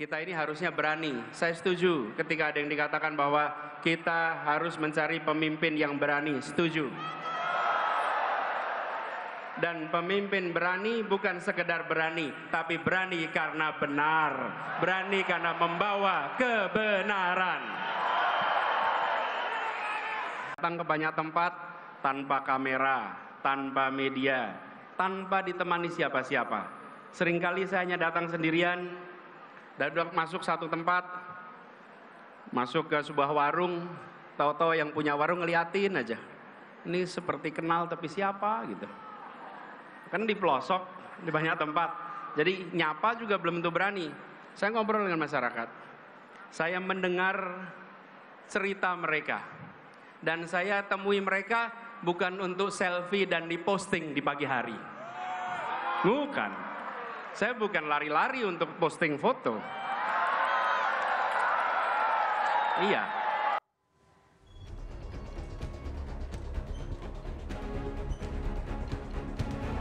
Kita ini harusnya berani. Saya setuju ketika ada yang dikatakan bahwa kita harus mencari pemimpin yang berani. Setuju. Dan pemimpin berani bukan sekedar berani, tapi berani karena benar. Berani karena membawa kebenaran. Datang ke banyak tempat tanpa kamera, tanpa media, tanpa ditemani siapa-siapa. Seringkali saya hanya datang sendirian, dan masuk satu tempat, masuk ke sebuah warung, tahu-tahu yang punya warung ngeliatin aja. Ini seperti kenal tapi siapa gitu. Kan di pelosok, di banyak tempat. Jadi nyapa juga belum tentu berani. Saya ngobrol dengan masyarakat. Saya mendengar cerita mereka. Dan saya temui mereka bukan untuk selfie dan diposting di pagi hari. Bukan. Saya bukan lari-lari untuk posting foto. Iya.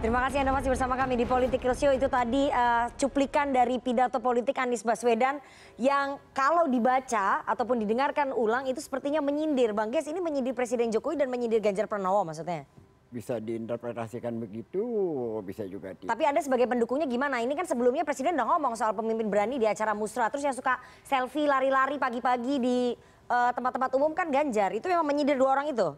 Terima kasih Anda masih bersama kami di Political Show. Itu tadi cuplikan dari pidato politik Anies Baswedan yang kalau dibaca ataupun didengarkan ulang itu sepertinya menyindir. Bang Ges, ini menyindir Presiden Jokowi dan menyindir Ganjar Pranowo maksudnya? Bisa diinterpretasikan begitu, bisa juga tidak. Tapi Anda sebagai pendukungnya gimana? Ini kan sebelumnya Presiden udah ngomong soal pemimpin berani di acara musra. Terus yang suka selfie lari-lari pagi-pagi di tempat-tempat umum kan Ganjar. Itu memang menyindir dua orang itu?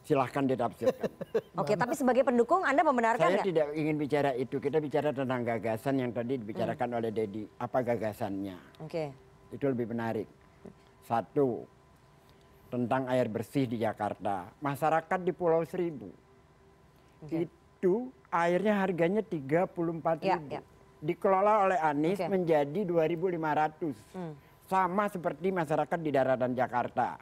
Silahkan ditafsirkan. Oke, tapi sebagai pendukung Anda membenarkan Saya tidak ingin bicara itu. Kita bicara tentang gagasan yang tadi dibicarakan oleh Dedi. Apa gagasannya? Oke. Itu lebih menarik. Satu, tentang air bersih di Jakarta. Masyarakat di Pulau Seribu. Itu airnya harganya 34.000. Ya. Dikelola oleh Anies menjadi 2.500. Sama seperti masyarakat di daratan Jakarta.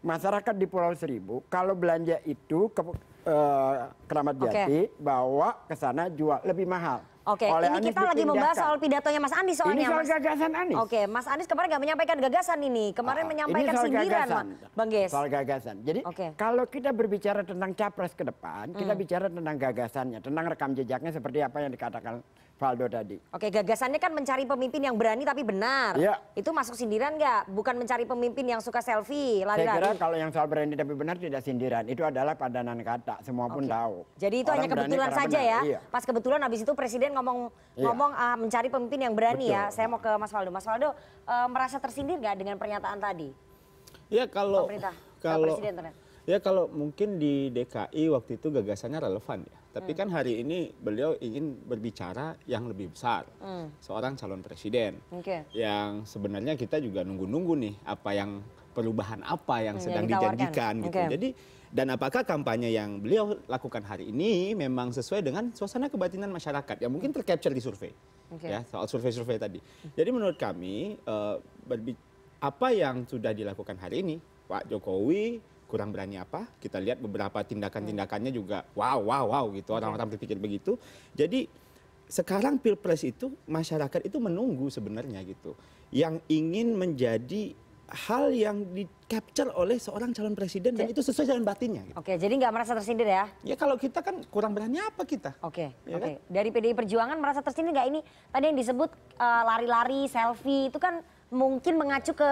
Masyarakat di Pulau Seribu kalau belanja itu ke Keramat Jati bawa ke sana jual lebih mahal. Oke, ini kita lagi membahas soal pidatonya Mas Anies soalnya. Ini soal gagasan Anies. Oke, Mas Anies kemarin nggak menyampaikan gagasan ini. Kemarin menyampaikan sindiran, Bang Ges. Soal gagasan. Jadi kalau kita berbicara tentang capres ke depan, kita bicara tentang gagasannya, tentang rekam jejaknya seperti apa yang dikatakan Valdo tadi. Oke, gagasannya kan mencari pemimpin yang berani tapi benar. Ya. Itu masuk sindiran nggak? Bukan mencari pemimpin yang suka selfie, lari-lari. Saya kira kalau yang soal berani tapi benar tidak sindiran. Itu adalah padanan kata. Semua pun tahu. Jadi itu hanya kebetulan saja ya. Iya. Pas kebetulan habis itu Presiden ngomong mencari pemimpin yang berani. Betul. Ya. Saya mau ke Mas Valdo. Mas Valdo merasa tersindir nggak dengan pernyataan tadi? Ya kalau Presiden ternyata. Ya kalau mungkin di DKI waktu itu gagasannya relevan ya. Tapi kan hari ini beliau ingin berbicara yang lebih besar. Seorang calon presiden. Yang sebenarnya kita juga nunggu-nunggu nih perubahan apa yang sedang dijanjikan gitu. Jadi dan apakah kampanye yang beliau lakukan hari ini memang sesuai dengan suasana kebatinan masyarakat yang mungkin tercapture di survei. Ya, soal survei-survei tadi. Jadi menurut kami apa yang sudah dilakukan hari ini Pak Jokowi kurang berani apa? Kita lihat beberapa tindakan-tindakannya juga wow gitu. Orang-orang berpikir begitu. Jadi sekarang Pilpres itu masyarakat itu menunggu sebenarnya gitu. Yang ingin menjadi hal yang di-capture oleh seorang calon presiden dan itu sesuai dengan batinnya. Gitu. Oke, jadi nggak merasa tersindir ya? Ya kalau kita kan kurang berani apa kita? Oke. Dari PDI Perjuangan merasa tersindir nggak ini? Tadi yang disebut lari-lari, selfie itu kan mungkin mengacu ke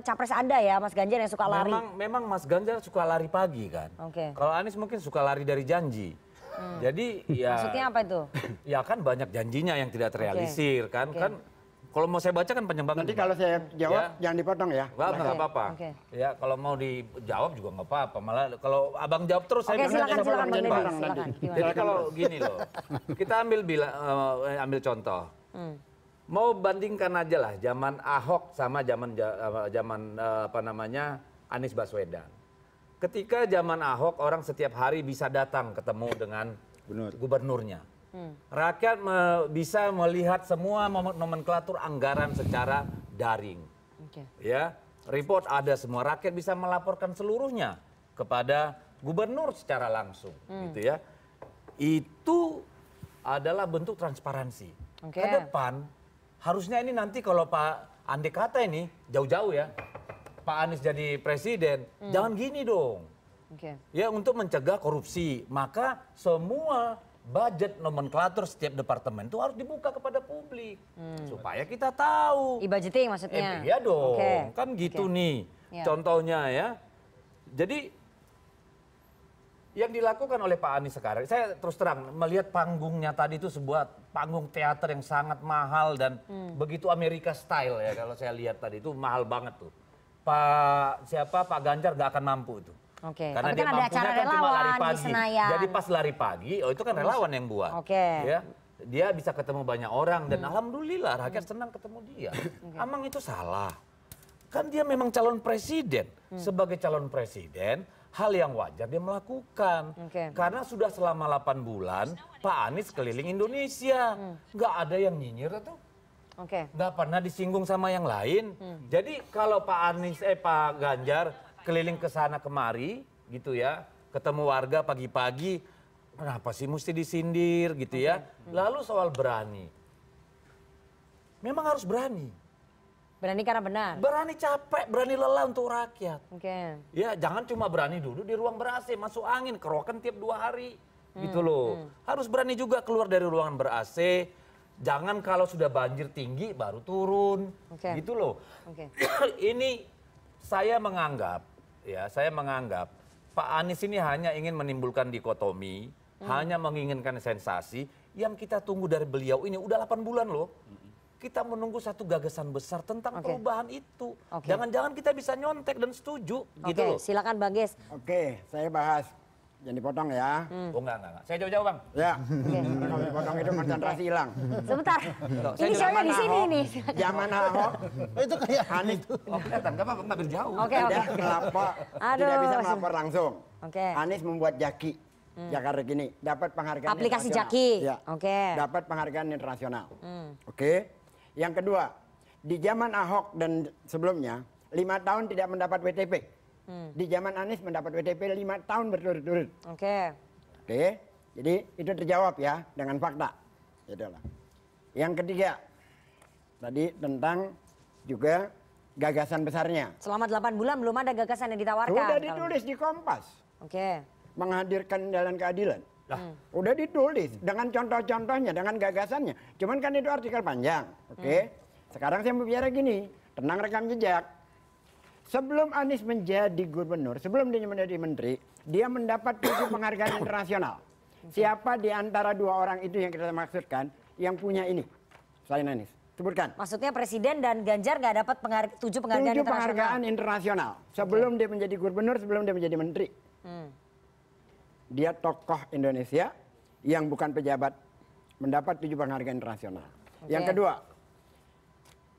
capres Anda ya, Mas Ganjar yang suka lari. Memang Mas Ganjar suka lari pagi kan. Kalau Anies mungkin suka lari dari janji. Jadi ya. Maksudnya apa itu? Ya kan banyak janjinya yang tidak terrealisir kan. Kan kalau mau saya baca kan panjang banget. Nanti kalau saya jawab jangan dipotong ya. Nggak apa-apa. Ya kalau mau dijawab juga nggak apa-apa. Malah kalau abang jawab terus saya silakan Jadi kalau gini loh, kita ambil contoh. Mau bandingkan aja lah zaman Ahok sama zaman Anies Baswedan. Ketika zaman Ahok orang setiap hari bisa datang ketemu dengan gubernurnya. Rakyat bisa melihat semua nomenklatur anggaran secara daring. Ya, report ada semua, rakyat bisa melaporkan seluruhnya kepada gubernur secara langsung gitu ya. Itu adalah bentuk transparansi. Ke depan harusnya ini nanti kalau Pak andai kata ini jauh-jauh ya, Pak Anies jadi presiden, jangan gini dong. Ya untuk mencegah korupsi, maka semua budget nomenklatur setiap departemen itu harus dibuka kepada publik supaya kita tahu. E-budgeting maksudnya? Iya dong, kan gitu nih contohnya ya. Jadi yang dilakukan oleh Pak Anies sekarang, saya terus terang melihat panggungnya tadi itu sebuah panggung teater yang sangat mahal dan begitu Amerika style ya, kalau saya lihat tadi itu mahal banget tuh. Pak Ganjar nggak akan mampu itu. Karena Tapi dia kan ada acara mampunya kan cuma lari relawan di pagi. Senayan. Jadi pas lari pagi, oh itu kan relawan yang buat. Ya, dia bisa ketemu banyak orang dan alhamdulillah rakyat senang ketemu dia. Amang itu salah. Kan dia memang calon presiden. Sebagai calon presiden, hal yang wajar dia melakukan. Karena sudah selama 8 bulan Pak Anies keliling Indonesia. Nggak ada yang nyinyir tuh. Nggak pernah disinggung sama yang lain. Jadi kalau Pak Ganjar keliling ke sana kemari gitu ya, ketemu warga pagi-pagi, kenapa sih mesti disindir gitu ya. Lalu soal berani. Memang harus berani. Berani karena benar. Berani capek, berani lelah untuk rakyat. Ya, jangan cuma berani duduk di ruang ber-AC, masuk angin, kerokan tiap 2 hari. Gitu loh. Harus berani juga keluar dari ruangan ber-AC. Jangan kalau sudah banjir tinggi baru turun. Gitu loh. Ini saya menganggap Pak Anies ini hanya ingin menimbulkan dikotomi, hanya menginginkan sensasi. Yang kita tunggu dari beliau ini udah 8 bulan loh. Kita menunggu satu gagasan besar tentang perubahan itu. Jangan-jangan kita bisa nyontek dan setuju. Gitu loh. Silakan Bang Ges. Saya bahas. Jangan dipotong ya. Oh enggak. Saya jauh-jauh Bang. Ya, kalau dipotong itu konsentrasi hilang. Sebentar, ini soalnya di sini nih. Zaman Ahok, itu kayak Anies Oh kelihatan, nggak apa-apa, nggak berjauh. tidak melapor, tidak bisa melapor langsung. Anies membuat Jaki, Jakarta Gini, dapat penghargaan aplikasi internasional. Jaki. Dapat penghargaan internasional. Yang kedua, di zaman Ahok dan sebelumnya, 5 tahun tidak mendapat WTP. Di zaman Anies mendapat WTP 5 tahun berturut-turut. Jadi itu terjawab ya dengan fakta. Itulah. Yang ketiga, tadi tentang juga gagasan besarnya. Selama 8 bulan belum ada gagasan yang ditawarkan. Sudah ditulis di Kompas. Menghadirkan jalan keadilan. Udah ditulis dengan contoh-contohnya, dengan gagasannya. Cuman kan itu artikel panjang. Sekarang saya mau bicara gini, tentang rekam jejak. Sebelum Anies menjadi gubernur, sebelum dia menjadi menteri, dia mendapat 7 penghargaan internasional. Siapa di antara 2 orang itu yang kita maksudkan yang punya ini selain Anies? Sebutkan. Maksudnya Presiden dan Ganjar nggak dapat 7 penghargaan 7 penghargaan internasional. Sebelum dia menjadi gubernur, sebelum dia menjadi menteri. Dia tokoh Indonesia yang bukan pejabat, mendapat 7 penghargaan internasional. Yang kedua,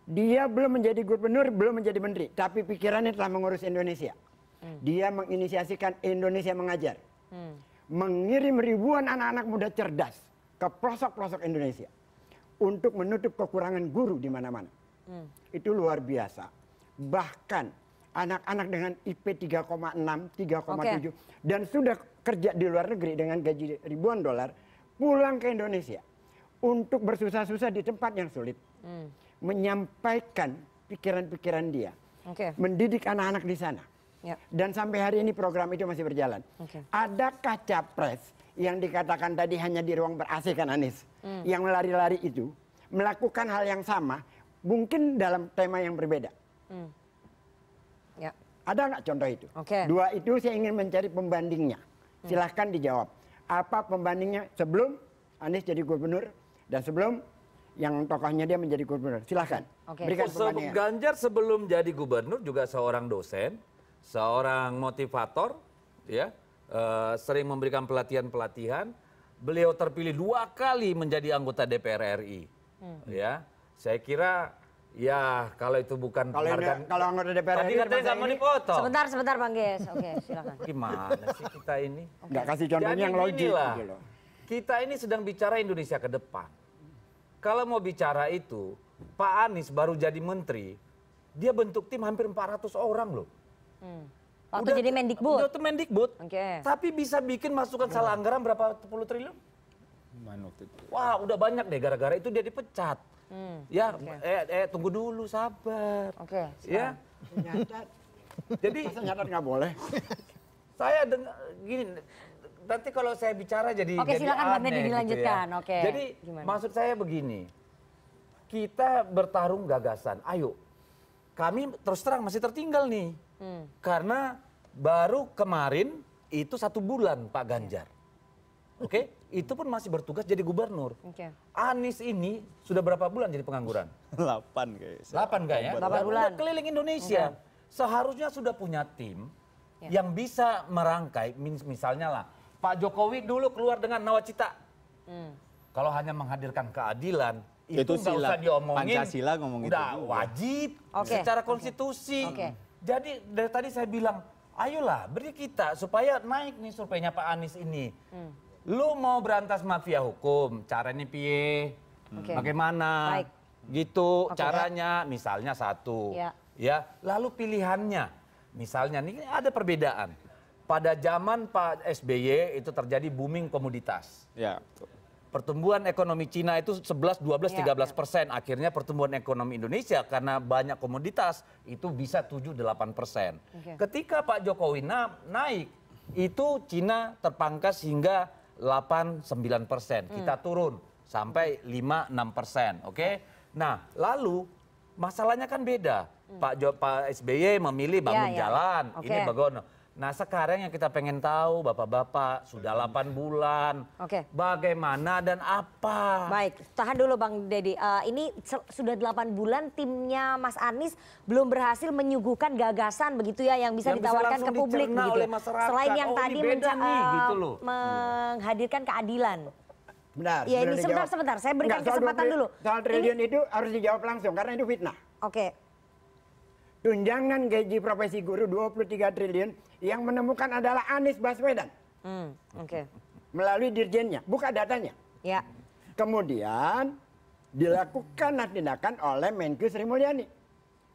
dia belum menjadi gubernur, belum menjadi menteri, tapi pikirannya telah mengurus Indonesia. Dia menginisiasikan Indonesia Mengajar. Mengirim ribuan anak-anak muda cerdas ke pelosok-pelosok Indonesia untuk menutup kekurangan guru di mana-mana. Itu luar biasa. Bahkan anak-anak dengan IP 3,6, 3,7 dan sudah kerja di luar negeri dengan gaji ribuan dolar pulang ke Indonesia untuk bersusah-susah di tempat yang sulit. Menyampaikan pikiran-pikiran dia, mendidik anak-anak di sana, dan sampai hari ini program itu masih berjalan. Adakah capres yang dikatakan tadi hanya di ruang ber-AC kan Anies, yang lari-lari itu melakukan hal yang sama, mungkin dalam tema yang berbeda? Ada nggak contoh itu? 2 itu saya ingin mencari pembandingnya. Silahkan dijawab. Apa pembandingnya sebelum Anies jadi gubernur dan sebelum yang tokohnya dia menjadi gubernur? Silahkan. Berikan pembandingan. Ganjar sebelum jadi gubernur juga seorang dosen, seorang motivator, ya, sering memberikan pelatihan-pelatihan. Beliau terpilih 2 kali menjadi anggota DPR RI. Ya, saya kira ya kalau itu bukan kalau anggota DPR tadi katanya nggak mau dipotong. Sebentar Bang Ges. Silakan. Gimana sih kita ini? Nggak kasih contohnya yang logik. Kita ini sedang bicara Indonesia ke depan. Kalau mau bicara itu, Pak Anies baru jadi menteri, dia bentuk tim hampir 400 orang loh. Waktu jadi Mendikbud. Udah tuh Mendikbud. Tapi bisa bikin masukan salah anggaran berapa 10 triliun? Wah, udah banyak deh gara-gara itu dia dipecat. Ya, tunggu dulu, sabar. Ya. Jadi nyatat nggak boleh. Saya dengar gini, nanti kalau saya bicara jadi Oke, silakan Bang Deddy aneh dilanjutkan. gitu ya. Oke. Jadi Gimana? maksud saya begini, kita bertarung gagasan. Ayo, kami terus terang masih tertinggal nih, karena baru kemarin itu 1 bulan Pak Ganjar. Oke, itu pun masih bertugas jadi gubernur. Oke. Anies ini sudah berapa bulan jadi pengangguran? 8 guys. 8 enggak ya? 8 bulan. Udah keliling Indonesia. Seharusnya sudah punya tim yang bisa merangkai, misalnya lah, Pak Jokowi dulu keluar dengan nawacita. Kalau hanya menghadirkan keadilan, itu nggak usah diomongin. Pancasila ngomong itu udah juga. wajib Oke. secara konstitusi. Oke. Jadi dari tadi saya bilang, ayolah beri kita supaya naik nih surveinya Pak Anies ini. Lu mau berantas mafia hukum, caranya piye? Oke. Bagaimana? Baik. Gitu Oke. caranya, misalnya satu. Ya. Ya, lalu pilihannya. Misalnya ini ada perbedaan. Pada zaman Pak SBY itu terjadi booming komoditas. Ya. Pertumbuhan ekonomi Cina itu 11, 12, Ya, 13%. Akhirnya pertumbuhan ekonomi Indonesia karena banyak komoditas itu bisa 7, 8%. Oke. Ketika Pak Jokowi naik, itu Cina terpangkas hingga 8, 9%. Kita turun sampai 5, 6%. Oke? Nah, lalu masalahnya kan beda. Pak SBY memilih bangun Ya. jalan. Oke. Ini bagaimana? Nah sekarang yang kita pengen tahu Bapak-Bapak sudah 8 bulan. Oke. Bagaimana dan apa? Baik, tahan dulu Bang Deddy. Ini sudah 8 bulan timnya Mas Anies belum berhasil menyuguhkan gagasan begitu ya yang bisa Yang bisa ditawarkan langsung ke publik dicerna begitu. oleh Ya. masyarakat. Selain yang Oh, tadi ini beda nih, gitu loh. menghadirkan keadilan. Benar. Ya ini sebelum dijawab. sebentar, saya berikan Enggak, soal kesempatan dulu. Soal triliun itu harus dijawab langsung karena itu fitnah. Oke. Tunjangan gaji profesi guru 23 triliun yang menemukan adalah Anies Baswedan Oke. melalui dirjennya, buka datanya. Ya. Kemudian dilakukan tindakan oleh Menkyu Sri Mulyani.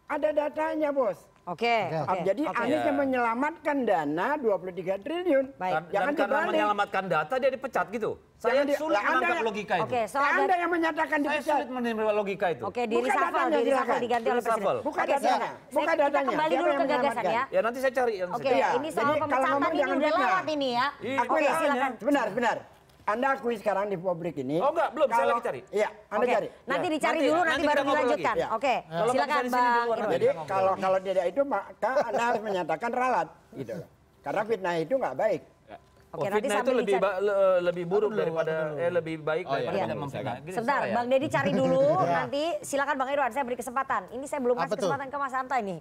Ada datanya, Bos. Oke. Jadi Anies yang menyelamatkan dana 23 triliun. Baik. Dan Jangan karena dibalik. menyelamatkan data dia dipecat gitu. Saya Jangan sulit lah, Anda menangkap yang- logika itu. Oke, soal Anda yang menyatakan Saya dipecat. sulit menerima logika itu. Oke, di Buka reshuffle, datanya, di reshuffle silakan. diganti oleh presiden. Reshuffle. Buka Oke, datanya. silakan. Buka Kita datanya. kembali Siapa dulu yang ke gagasan menyelamatkan? ya. Ya nanti saya cari yang Oke, Iya, ini soal jadi kalau pemecatan ngomong ini jangan udah fitnah. lewat ini ya. Iya, Oke, makanya. silakan. Benar. Anda akui sekarang di publik ini. Oh enggak, belum, saya lagi cari. Iya, Anda Oke, cari. nanti Ya. dicari Nanti- dulu, nanti nanti kita baru ngobrol lagi. dilanjutkan. Ya. Oke, Kalau silakan bisa di sini Bang di luar Irwan. nanti. Jadi kalau tidak itu maka Anda harus menyatakan ralat gitu loh. Karena fitnah itu nggak baik. Oke, nanti fitnah itu sambil lebih dicari. lebih buruk daripada lebih baik Oh, iya, daripada iya. tidak memfitnah. Gini, Sebentar, salah ya? Bang Deddy cari dulu. Nanti silakan Bang Irwan, saya beri kesempatan. Ini saya belum Apa kasih tuh? kesempatan ke Mas Hanta ini.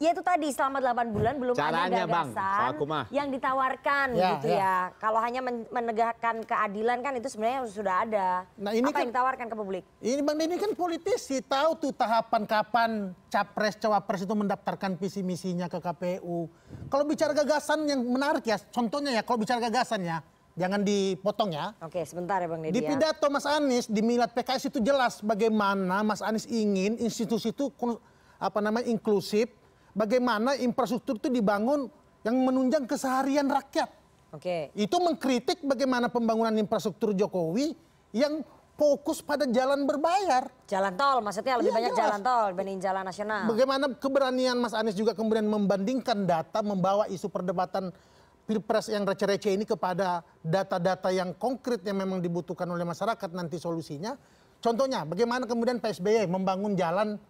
Ya itu tadi selama 8 bulan belum Caranya, ada Bang, gagasan soal Kumah. yang ditawarkan Ya, gitu ya. ya. Kalau hanya menegakkan keadilan kan itu sebenarnya sudah ada. Nah, ini Apa kan- yang ditawarkan ke publik? Ini Bang Deddy kan politisi, tahu tuh tahapan kapan capres cawapres itu mendaftarkan visi misinya ke KPU. Kalau bicara gagasan yang menarik ya, contohnya ya kalau bicara gagasan ya, jangan dipotong ya. Oke, sebentar ya Bang Deddy Di ya. pidato Mas Anies di Milad PKS itu jelas bagaimana Mas Anies ingin institusi itu inklusif, bagaimana infrastruktur itu dibangun yang menunjang keseharian rakyat. Oke. Itu mengkritik bagaimana pembangunan infrastruktur Jokowi yang fokus pada jalan berbayar. Jalan tol maksudnya lebih Iya, banyak jelas. jalan tol dibanding jalan nasional. Bagaimana keberanian Mas Anies juga kemudian membandingkan data, membawa isu perdebatan Pilpres yang receh-receh ini kepada data-data yang konkret yang memang dibutuhkan oleh masyarakat nanti solusinya. Contohnya bagaimana kemudian Pak SBY membangun jalan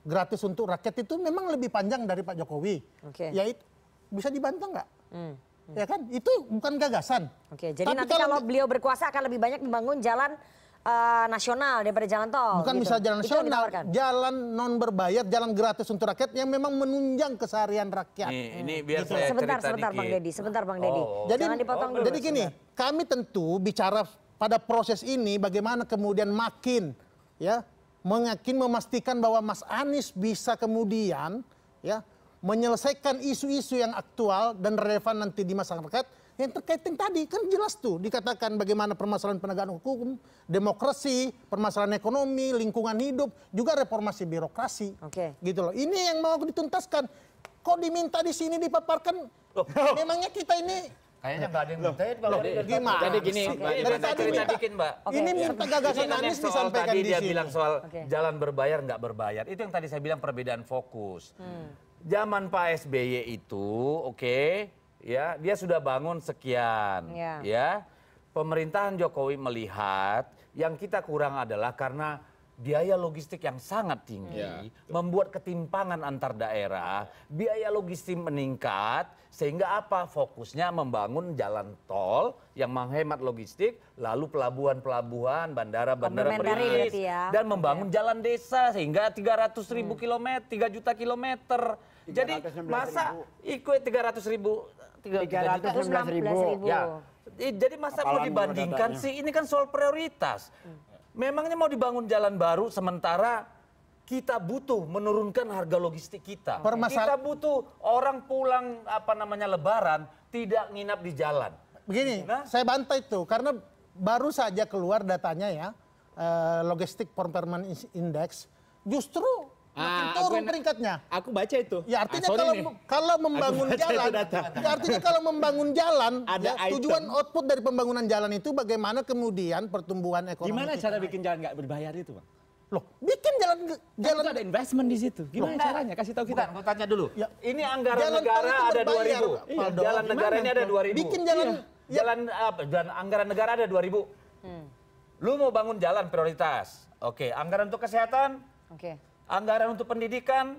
gratis untuk rakyat itu memang lebih panjang dari Pak Jokowi. Oke. Ya itu bisa dibantah nggak? Ya kan? Itu bukan gagasan. Oke, jadi Tapi nanti kalau beliau berkuasa akan lebih banyak membangun jalan nasional daripada jalan tol. bukan gitu. bisa jalan Itu yang nasional, ditawarkan. jalan non berbayar, jalan gratis untuk rakyat yang memang menunjang keseharian rakyat. Ini biar saya Sebentar, cerita sebentar Bang dikit. Deddy, sebentar Bang Deddy. Jadi, Jangan dipotong dulu. jadi gini, kami tentu bicara pada proses ini bagaimana kemudian makin ya memastikan bahwa Mas Anies bisa kemudian ya menyelesaikan isu-isu yang aktual dan relevan nanti di masyarakat yang terkait yang tadi kan jelas tuh dikatakan bagaimana permasalahan penegakan hukum, demokrasi, permasalahan ekonomi, lingkungan hidup, juga reformasi birokrasi. Oke. Gitu loh. Ini yang mau dituntaskan. Kok diminta di sini dipaparkan? Memangnya kita ini Kayaknya nggak ada yang minta ya, Bang Deddy. gimana? Jadi gini, sih? Mbak Dari Irwan, tadi cerita minta- dikit, Mbak. Oke, Ini ya. minta gagasan Ini kan Anies yang soal disampaikan tadi di dia sini. bilang soal Oke. jalan berbayar nggak berbayar. Itu yang tadi saya bilang perbedaan fokus. Zaman Pak SBY itu, oke, ya dia sudah bangun sekian, ya. Pemerintahan Jokowi melihat yang kita kurang adalah karena biaya logistik yang sangat tinggi, membuat ketimpangan antar daerah, biaya logistik meningkat, sehingga apa? Fokusnya membangun jalan tol yang menghemat logistik, lalu pelabuhan-pelabuhan, bandara-bandara beriris, dan membangun jalan desa sehingga 300.000 kilometer, 3 juta kilometer. Jadi masa ikut 300.000, 316.000. Ya. Jadi masa mau dibandingkan sih, ini kan soal prioritas. Memangnya mau dibangun jalan baru sementara kita butuh menurunkan harga logistik kita. Kita butuh orang pulang Lebaran tidak nginap di jalan. Begini, saya bantah itu karena baru saja keluar datanya ya, logistik performance index justru makin turun peringkatnya. Aku baca itu. Ya artinya kalau membangun jalan, ya artinya kalau membangun jalan, ya, tujuan output dari pembangunan jalan itu bagaimana kemudian pertumbuhan ekonomi. Gimana cara bikin jalan nggak berbayar itu, Bang? Loh, bikin jalan itu ada investment di situ. Gimana caranya? Kasih tahu kita. Gue tanya dulu. Ya, ini anggaran negara ada 2.000. Jalan negara ini ada 2.000. Bikin jalan anggaran negara ada 2.000. Lu mau bangun jalan prioritas. Oke, anggaran untuk kesehatan? Oke. Anggaran untuk pendidikan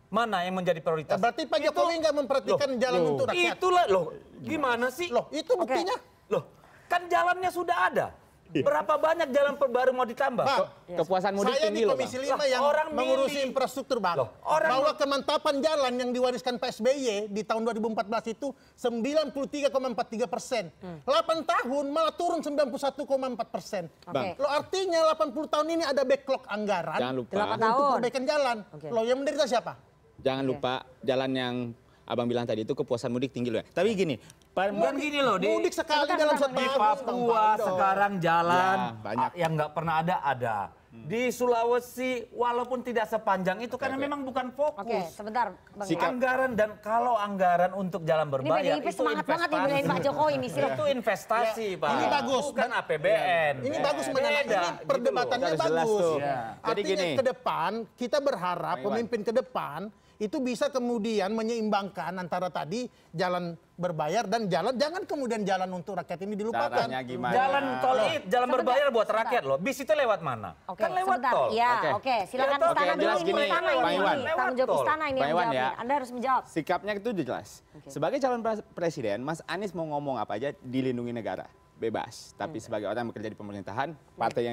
mana yang menjadi prioritas? Berarti Pak Jokowi nggak memperhatikan jalan untuk rakyat. Itulah loh. Gimana sih? Loh, itu buktinya. Loh, kan jalannya sudah ada. Berapa banyak jalan baru mau ditambah? Kepuasan mudik tinggi loh, Bang. Saya di Komisi 5 yang mengurusi infrastruktur, Bang. Bahwa kemantapan jalan yang diwariskan Pak SBY di tahun 2014 itu 93,43%. 8 tahun malah turun 91,4%. Loh, artinya 80 tahun ini ada backlog anggaran. Jangan lupa. Untuk perbaikan jalan. Loh, yang menderita siapa? Jangan lupa jalan yang Abang bilang tadi itu kepuasan mudik tinggi loh. Tapi gini, bukan gini loh, mudik sekali dalam setahun. Di Papua sekarang jalan banyak yang nggak pernah ada. Di Sulawesi walaupun tidak sepanjang itu karena memang bukan fokus. Oke, sebentar, Bang. Anggaran dan kalau anggaran untuk jalan berbayar ini itu semangat banget nih belain Pak Jokowi ini. Itu investasi, Pak. Ini bagus. Bukan APBN. Ini bagus ini perdebatannya bagus. Jadi artinya gini, ke depan kita berharap pemimpin ke depan itu bisa kemudian menyeimbangkan antara tadi jalan berbayar dan jangan kemudian jalan untuk rakyat ini dilupakan. Jalan tol itu jalan berbayar buat rakyat loh. Bis itu lewat mana? Kan lewat tol. Ya, oke. Silakan Istana dulu ini. Istana ini. Tanggung jawab Istana ini yang menjawab. Anda harus menjawab. Sikapnya itu jelas. Sebagai calon presiden, Mas Anies mau ngomong apa aja dilindungi negara. Bebas. Tapi sebagai orang yang bekerja di pemerintahan, partai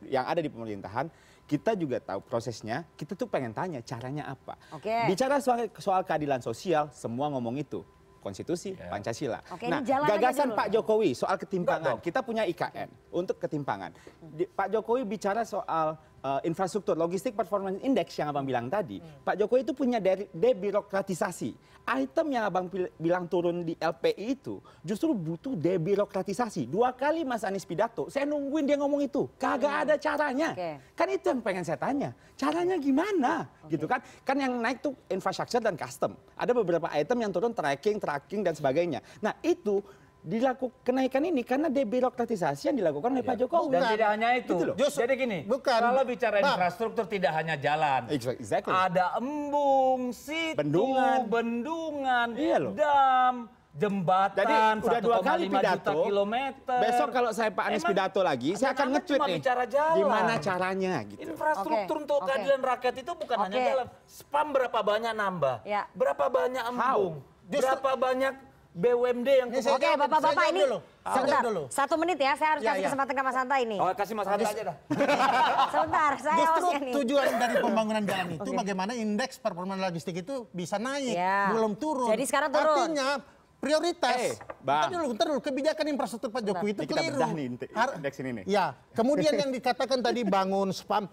yang ada di pemerintahan, kita juga tahu prosesnya, kita tuh pengen tanya caranya apa. Bicara soal keadilan sosial, semua ngomong itu. Konstitusi, Pancasila. Nah, gagasan Pak Jokowi soal ketimpangan, kita punya IKN untuk ketimpangan. Pak Jokowi bicara soal infrastruktur, logistik performance index yang Abang bilang tadi. Pak Jokowi itu punya debirokratisasi. Item yang Abang bilang turun di LPI itu justru butuh debirokratisasi. 2 kali Mas Anies pidato, saya nungguin dia ngomong itu. Kagak ada caranya. Kan itu yang pengen saya tanya. Caranya gimana? Gitu kan? Kan yang naik tuh infrastruktur dan custom. Ada beberapa item yang turun tracking dan sebagainya. Nah, itu kenaikan ini karena debirokratisasi yang dilakukan oleh Pak Jokowi. Dan tidak hanya itu. Jadi gini, kalau bicara infrastruktur tidak hanya jalan. Ada embung, situ, bendungan, dam, jembatan. Jadi udah 2 kali pidato. Kilometer. Besok kalau saya Pak Anies pidato lagi, saya akan nge-tweet nih. Gimana caranya gitu. Infrastruktur untuk keadilan rakyat itu bukan hanya jalan. Spam berapa banyak nambah? Berapa banyak embung? Berapa banyak BUMD yang Oke, Bapak-bapak ini sebentar, 1 menit ya, saya harus kasih kesempatan ke Mas Hanta ini. Oh, kasih Mas Hanta aja dah. Sebentar, saya justru nih. tujuan dari pembangunan jalan itu bagaimana indeks performa logistik itu bisa naik, belum turun. Jadi sekarang turun. Artinya prioritas. Bentar dulu, kebijakan infrastruktur Pak Jokowi itu keliru. Kita bedah nih indeks ini nih. Ya, kemudian yang dikatakan tadi bangun spam,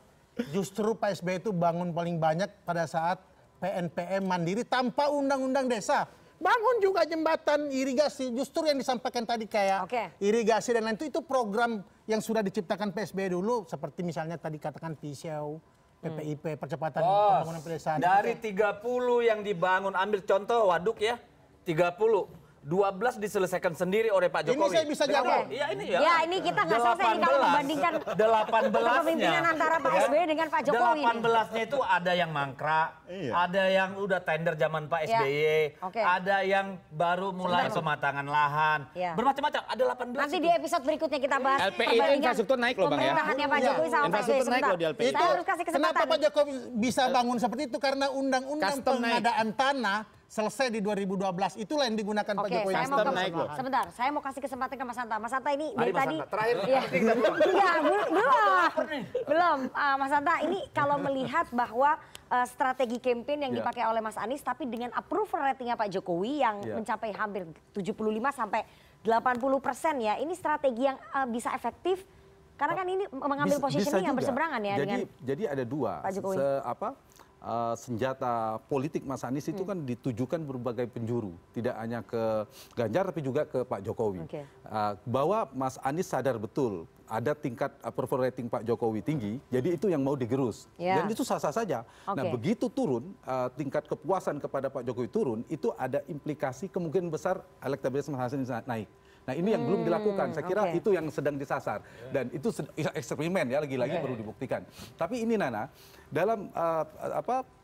justru Pak SBY itu bangun paling banyak pada saat PNPM mandiri tanpa undang-undang desa. Bangun juga jembatan irigasi, justru yang disampaikan tadi kayak irigasi dan lain itu program yang sudah diciptakan PSBY dulu, seperti misalnya tadi katakan PISEU, PPIP, percepatan pembangunan pedesaan. Dari 30 yang dibangun, ambil contoh waduk ya, 30. 12 diselesaikan sendiri oleh Pak Jokowi. Ini saya bisa jawab. Iya ini ya. Ya ini kita nggak selesai nih kalau membandingkan 18-nya. kepemimpinan antara Pak SBY dengan Pak Jokowi. 18-nya itu ada yang mangkrak, ada yang udah tender zaman Pak SBY, ada yang baru mulai pematangan lahan, bermacam-macam. Ada 18. Nanti di episode berikutnya kita bahas LPI itu infrastruktur naik loh Bang ya. pemerintahannya Pak Jokowi sama Pak SBY. naik loh di LPI. Saya harus kasih kesempatan. Kenapa Pak Jokowi bisa bangun seperti itu? Karena undang-undang Custom naik. pengadaan tanah selesai di 2012. Itulah yang digunakan Pak Jokowi. Sebentar, saya mau kasih kesempatan ke Mas Hanta. Mas Hanta ini Mari, dari Mas tadi. Hanta. Terakhir. Enggak, belum. Mas Hanta ini kalau melihat bahwa strategi campaign yang dipakai oleh Mas Anies tapi dengan approval ratingnya Pak Jokowi yang mencapai hampir 75 sampai 80% ya. Ini strategi yang bisa efektif karena kan ini mengambil positioning yang berseberangan ya dengan. Jadi ada dua. Pak Jokowi. Senjata politik Mas Anies itu kan ditujukan berbagai penjuru, tidak hanya ke Ganjar tapi juga ke Pak Jokowi. Bahwa Mas Anies sadar betul ada tingkat approval rating Pak Jokowi tinggi, jadi itu yang mau digerus. Dan itu sah-sah saja. Nah begitu turun, tingkat kepuasan kepada Pak Jokowi turun, itu ada implikasi kemungkinan besar elektabilitas Mas Anies naik. Nah ini yang belum dilakukan, saya kira itu yang sedang disasar. Dan itu eksperimen ya, lagi-lagi perlu dibuktikan. Tapi ini Nana, dalam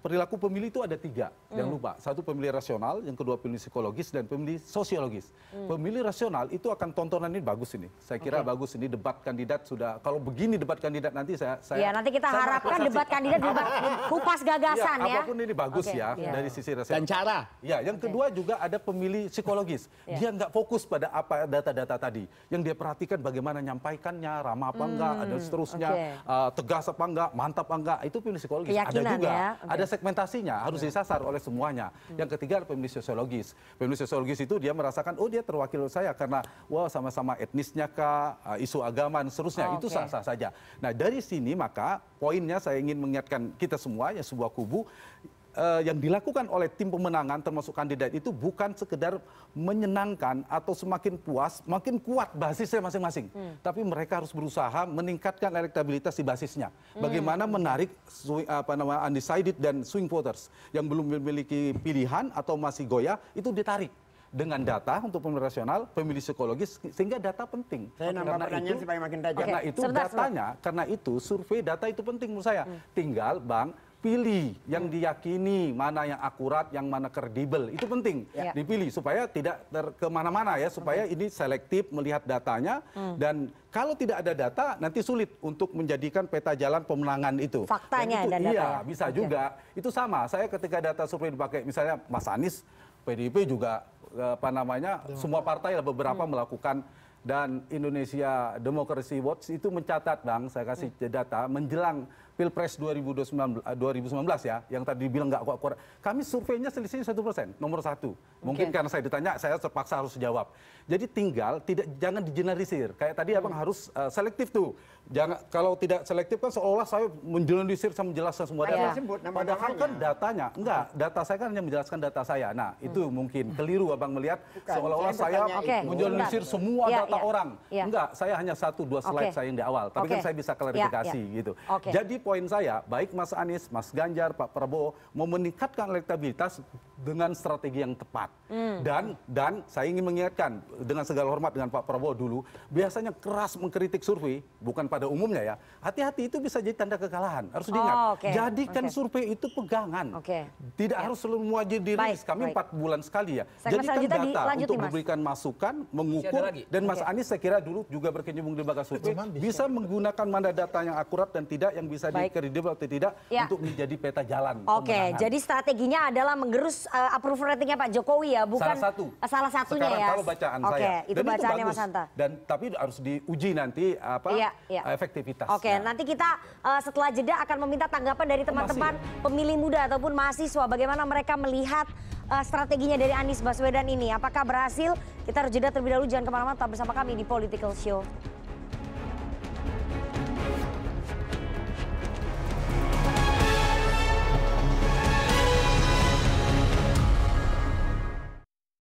perilaku pemilih itu ada 3, jangan lupa. Satu pemilih rasional, yang kedua pemilih psikologis, dan pemilih sosiologis. Pemilih rasional itu akan tontonan ini bagus ini. Saya kira bagus ini debat kandidat sudah, kalau begini debat kandidat nanti saya nanti kita harapkan debat kandidat kupas gagasan ya. Apapun ini bagus dari sisi rasional. Dan cara. Ya, yang kedua juga ada pemilih psikologis. Dia nggak fokus pada apa data-data tadi. Yang dia perhatikan bagaimana nyampaikannya, ramah apa enggak, dan seterusnya, tegas apa enggak, mantap apa enggak. Itu pemilih psikologis. Ada juga. Ada segmentasinya, harus disasar oleh semuanya. Yang ketiga adalah pemilih sosiologis. Pemilih sosiologis itu dia merasakan, oh dia terwakil saya karena wah sama-sama etnisnya kah, isu agama dan seterusnya. Itu sah-sah saja. Nah dari sini maka poinnya saya ingin mengingatkan kita semua ya sebuah kubu yang dilakukan oleh tim pemenangan termasuk kandidat itu bukan sekedar menyenangkan atau semakin puas, makin kuat basisnya masing-masing. Tapi mereka harus berusaha meningkatkan elektabilitas di basisnya. Bagaimana menarik undecided dan swing voters yang belum memiliki pilihan atau masih goyah itu ditarik dengan data untuk pemilih rasional, pemilih psikologis, sehingga data penting. Saya nambah pertanyaan supaya makin tajam. Karena itu datanya, karena itu survei data itu penting menurut saya. Tinggal Bang pilih yang diyakini, mana yang akurat, yang mana kredibel, itu penting dipilih supaya tidak kemana-mana ya, supaya ini selektif melihat datanya dan kalau tidak ada data nanti sulit untuk menjadikan peta jalan pemenangan itu. Faktanya dan iya, datanya. bisa juga. Itu sama. Saya ketika data survei dipakai, misalnya Mas Anies, PDIP juga semua partai beberapa melakukan. Dan Indonesia Democracy Watch itu mencatat Bang, saya kasih data menjelang Pilpres 2019 ya, yang tadi bilang nggak kuat. Kami surveinya selisih 1%, nomor 1. Mungkin karena saya ditanya, saya terpaksa harus jawab. Jadi tinggal jangan digeneralisir. Kayak tadi Abang harus selektif tuh. Jangan, kalau tidak selektif kan seolah saya mengeneralisir sama menjelaskan semua data. Padahal kan datanya, data saya kan hanya menjelaskan data saya. Nah itu mungkin keliru Abang melihat seolah-olah saya mengeneralisir semua data orang. Enggak, saya hanya 1-2 slide saya yang di awal. Tapi kan saya bisa klarifikasi gitu. Jadi poin saya, baik Mas Anies, Mas Ganjar, Pak Prabowo mau meningkatkan elektabilitas dengan strategi yang tepat. Dan saya ingin mengingatkan dengan segala hormat dengan Pak Prabowo dulu, biasanya keras mengkritik survei, bukan pada umumnya ya. Hati-hati itu bisa jadi tanda kekalahan. Harus diingat. Jadikan survei itu pegangan. Tidak harus selalu muajir dirilis. Kami 4 bulan sekali ya. Jadikan data untuk memberikan masukan, mengukur. Dan Mas Anies saya kira dulu juga berkecimpung di lembaga survei, bisa menggunakan mana data yang akurat dan tidak, yang bisa kredibel atau tidak untuk menjadi peta jalan. Jadi strateginya adalah menggerus approval ratingnya Pak Jokowi ya, bukan salah satunya. Sekarang ya. kalau bacaan saya. Itu dan bacaannya itu bagus. Mas Hanta. Dan tapi harus diuji nanti efektivitas. Nanti kita setelah jeda akan meminta tanggapan dari teman-teman pemilih muda ataupun mahasiswa bagaimana mereka melihat strateginya dari Anies Baswedan ini. Apakah berhasil? Kita harus jeda terlebih dahulu, jangan kemana-mana, tetap bersama kami di Political Show.